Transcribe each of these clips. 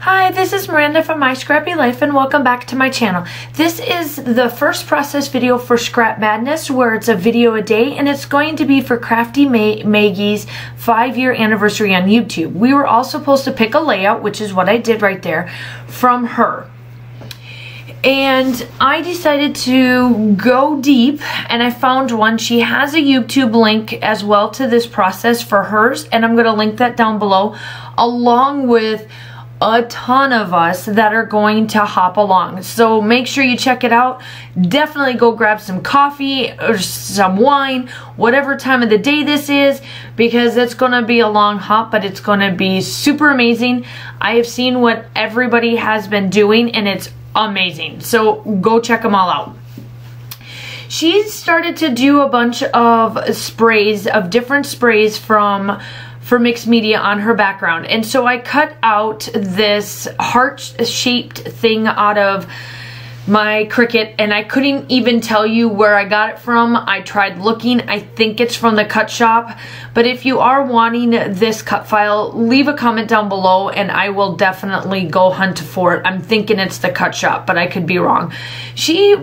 Hi, this is Miranda from My Scrappy Life and welcome back to my channel. This is the first process video for Scrapmadness, where it's a video a day, and it's going to be for Crafty Maggie's 5-year anniversary on YouTube. We were all supposed to pick a layout, which is what I did right there, from her. And I decided to go deep and I found one. She has a YouTube link as well to this process for hers, and I'm going to link that down below, along with a ton of us that are going to hop along. So make sure you check it out. Definitely go grab some coffee or some wine, whatever time of the day this is, because it's going to be a long hop, but it's going to be super amazing. I have seen what everybody has been doing and it's amazing. So go check them all out. She started to do a bunch of sprays, of different sprays for mixed media on her background. And so I cut out this heart-shaped thing out of my Cricut, and I couldn't even tell you where I got it from. I tried looking. I think it's from the cut shop. But if you are wanting this cut file, leave a comment down below and I will definitely go hunt for it. I'm thinking it's the cut shop, but I could be wrong. She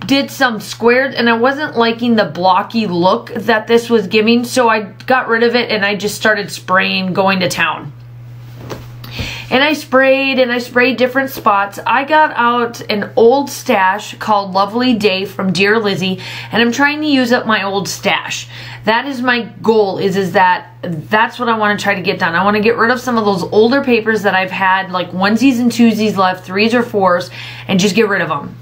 did some squares and I wasn't liking the blocky look that this was giving, so I got rid of it and I just started spraying, going to town. And I sprayed different spots. I got out an old stash called Lovely Day from Dear Lizzie, and I'm trying to use up my old stash. That is my goal, that's what I want to try to get done. I want to get rid of some of those older papers that I've had, like onesies and twosies left, 3s or 4s, and just get rid of them.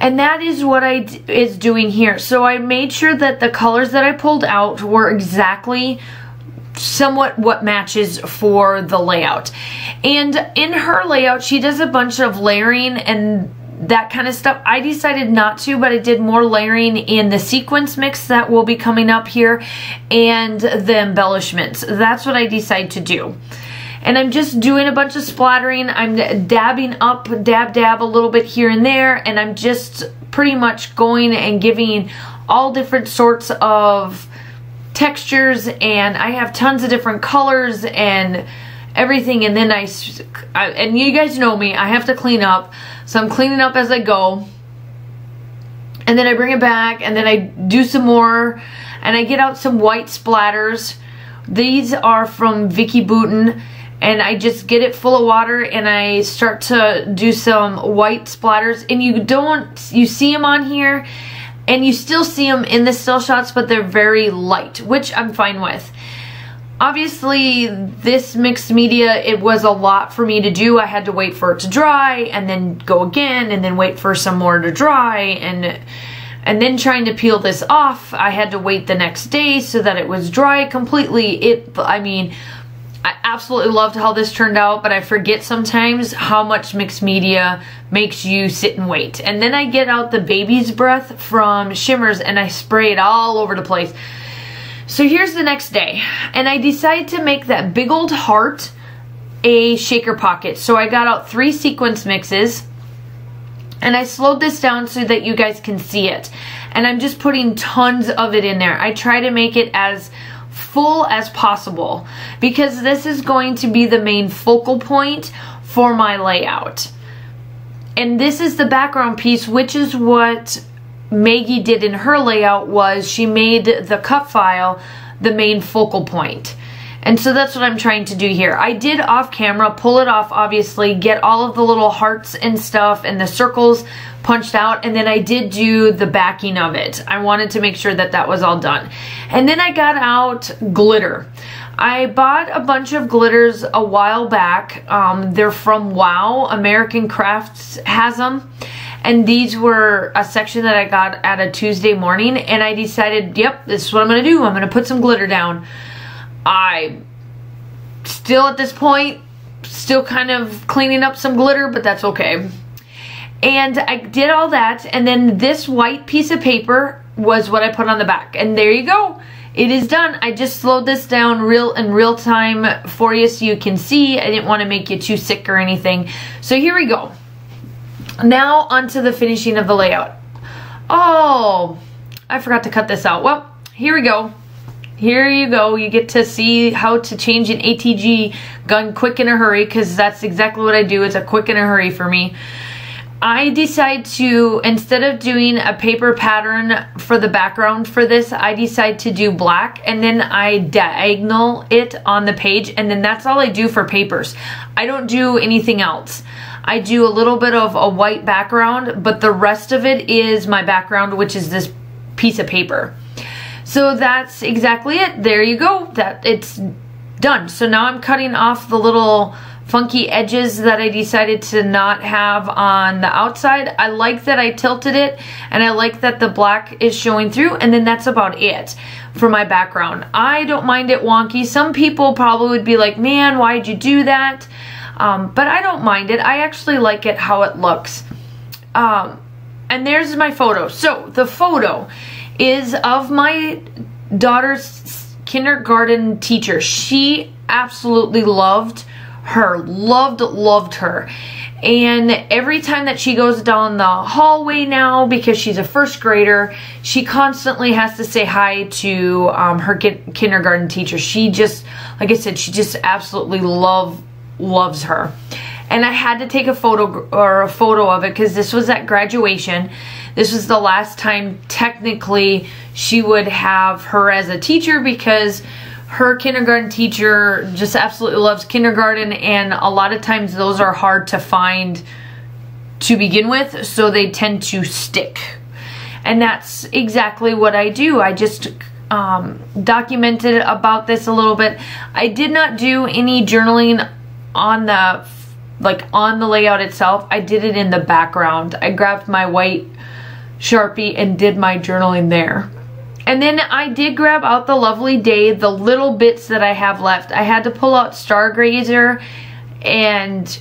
And that is what I is doing here. So I made sure that the colors that I pulled out were exactly somewhat what matches for the layout. And in her layout, she does a bunch of layering and that kind of stuff. I decided not to, but I did more layering in the sequence mix that will be coming up here and the embellishments. That's what I decided to do. And I'm just doing a bunch of splattering. I'm dabbing up, dab a little bit here and there, and I'm just pretty much going and giving all different sorts of textures, and I have tons of different colors and everything. And then and you guys know me, I have to clean up, so I'm cleaning up as I go, and then I bring it back and then I do some more, and I get out some white splatters. These are from Vicky Boutin, and I just get it full of water and I start to do some white splatters. And you see them on here and you still see them in the still shots, but they're very light, which I'm fine with. Obviously, this mixed media, it was a lot for me to do. I had to wait for it to dry and then go again and then wait for some more to dry, and then trying to peel this off, I had to wait the next day so that it was dry completely. I mean, I absolutely loved how this turned out, but I forget sometimes how much mixed media makes you sit and wait. And then I get out the Baby's Breath from Shimmers and I spray it all over the place. So here's the next day, and I decided to make that big old heart a shaker pocket. So I got out 3 sequence mixes, and I slowed this down so that you guys can see it. And I'm just putting tons of it in there. I try to make it as full as possible because this is going to be the main focal point for my layout. And this is the background piece, which is what Maggie did in her layout, was she made the cut file the main focal point. And so that's what I'm trying to do here. I did off camera pull it off, obviously, get all of the little hearts and stuff and the circles punched out, and then I did do the backing of it. I wanted to make sure that that was all done. And then I got out glitter. I bought a bunch of glitters a while back. They're from Wow. American Crafts has them. And these were a section that I got at a Tuesday morning, and I decided, yep, this is what I'm going to do. I'm going to put some glitter down. I still at this point, still kind of cleaning up some glitter, but that's okay. And I did all that, and then this white piece of paper was what I put on the back. And there you go. It is done. I just slowed this down in real time for you so you can see. I didn't want to make you too sick or anything. So here we go. Now onto the finishing of the layout. Oh, I forgot to cut this out. Well, here we go. here you go. You get to see how to change an ATG gun quick in a hurry, because that's exactly what I do. It's a quick in a hurry for me. I decide to, instead of doing a paper pattern for the background for this, I decide to do black, and then I diagonal it on the page, and then that's all I do for papers. I don't do anything else. I do a little bit of a white background, but the rest of it is my background, which is this piece of paper. So that's exactly it. There you go. It's done. So now I'm cutting off the little funky edges that I decided to not have on the outside. I like that I tilted it, and I like that the black is showing through, and then that's about it for my background. I don't mind it wonky. Some people probably would be like, man, why'd you do that? But I don't mind it. I actually like it how it looks. And there's my photo. So the photo is of my daughter's kindergarten teacher. She absolutely loved her, loved her. And every time that she goes down the hallway now, because she's a first grader, she constantly has to say hi to her kindergarten teacher. She just, like I said, she just absolutely loves her. And I had to take a photo of it, because this was at graduation. This was the last time technically she would have her as a teacher, because her kindergarten teacher just absolutely loves kindergarten, and a lot of times those are hard to find to begin with, so they tend to stick. And that's exactly what I do. I just documented about this a little bit. I did not do any journaling on the layout itself. I did it in the background. I grabbed my white Sharpie and did my journaling there. And then I did grab out the Lovely Day, the little bits that I have left. I had to pull out Stargazer and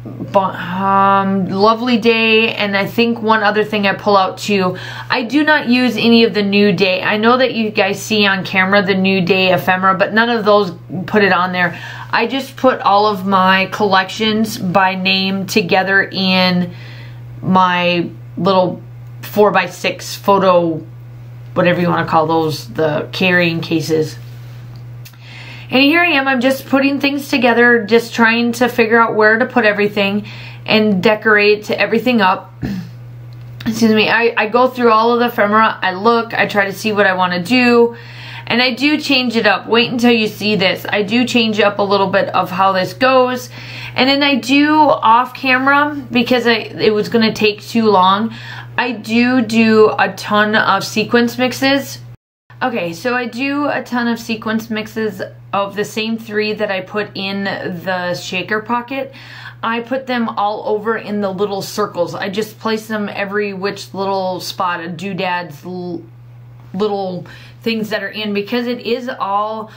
Lovely Day, and I think one other thing I pull out too. I do not use any of the New Day. I know that you guys see on camera the New Day ephemera, but none of those put it on there. I just put all of my collections by name together in my little 4x6 photo, whatever you want to call those, the carrying cases. And here I am, I'm just putting things together, just trying to figure out where to put everything and decorate everything up. Excuse me, I go through all of the ephemera, I look, I try to see what I want to do, and I do change it up. Wait until you see this. I do change up a little bit of how this goes. And then I do off camera, because it was going to take too long, I do a ton of sequence mixes. Okay, so I do a ton of sequence mixes of the same 3 that I put in the shaker pocket. I put them all over in the little circles. I just place them every which little spot of doodads, little things that are in, because it is all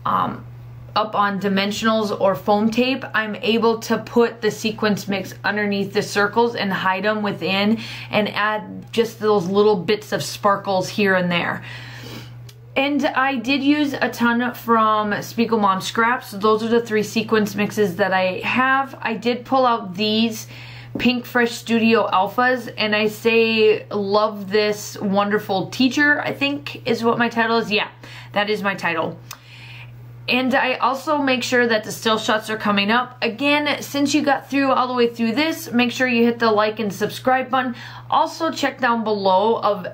up on dimensionals or foam tape. I'm able to put the sequence mix underneath the circles and hide them within, and add just those little bits of sparkles here and there. And I did use a ton from Spiegel Mom Scraps. Those are the 3 sequence mixes that I have. I did pull out these Pink Fresh Studio Alphas, and I say love this wonderful teacher, I think is what my title is. Yeah, that is my title. And I also make sure that the still shots are coming up. Again, since you got through all the way through this, make sure you hit the like and subscribe button. Also check down below of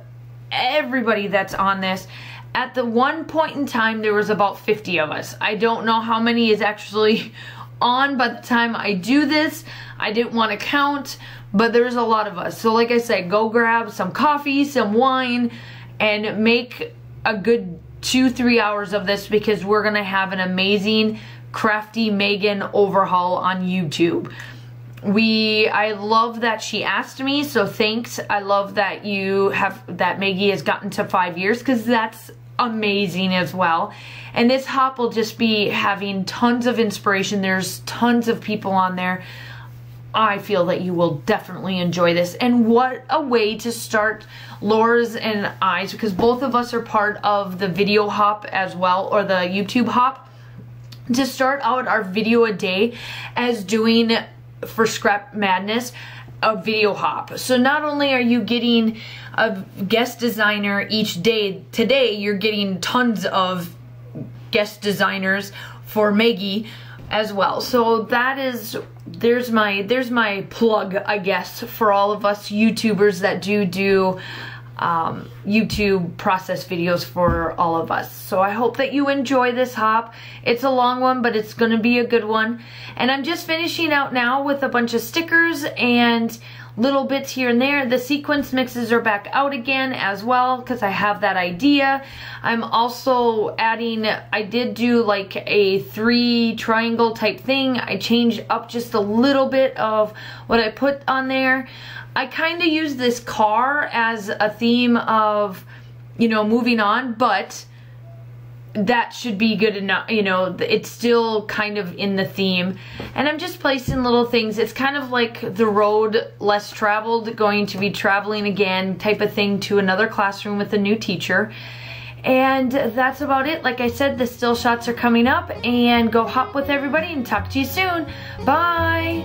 everybody that's on this. At the one point in time, there was about 50 of us. I don't know how many is actually on by the time I do this. I didn't want to count, but there's a lot of us. So like I said, go grab some coffee, some wine, and make a good 2-3 hours of this, because we're gonna have an amazing Crafty Megan overhaul on YouTube. I love that she asked me, so thanks. I love that that Maggie has gotten to 5 years, because that's amazing as well. And this hop will just be having tons of inspiration. There's tons of people on there. I feel that you will definitely enjoy this. And what a way to start Laura's and I's, because both of us are part of the video hop as well, or the YouTube hop, to start out our video a day as doing for Scrapmadness a video hop. So not only are you getting a guest designer each day, today you're getting tons of guest designers for Maggie as well. So that is, there's my plug, I guess, for all of us YouTubers that do YouTube process videos for all of us. So I hope that you enjoy this hop. It's a long one, but it's gonna be a good one. And I'm just finishing out now with a bunch of stickers and little bits here and there. The sequence mixes are back out again as well because I have that idea. I'm also adding, I did do like a 3 triangle type thing. I changed up just a little bit of what I put on there. I kind of use this car as a theme of, you know, moving on, but that should be good enough. You know, it's still kind of in the theme. And I'm just placing little things. It's kind of like the road less traveled, going to be traveling again type of thing to another classroom with a new teacher. And that's about it. Like I said, the still shots are coming up, and go hop with everybody and talk to you soon. Bye.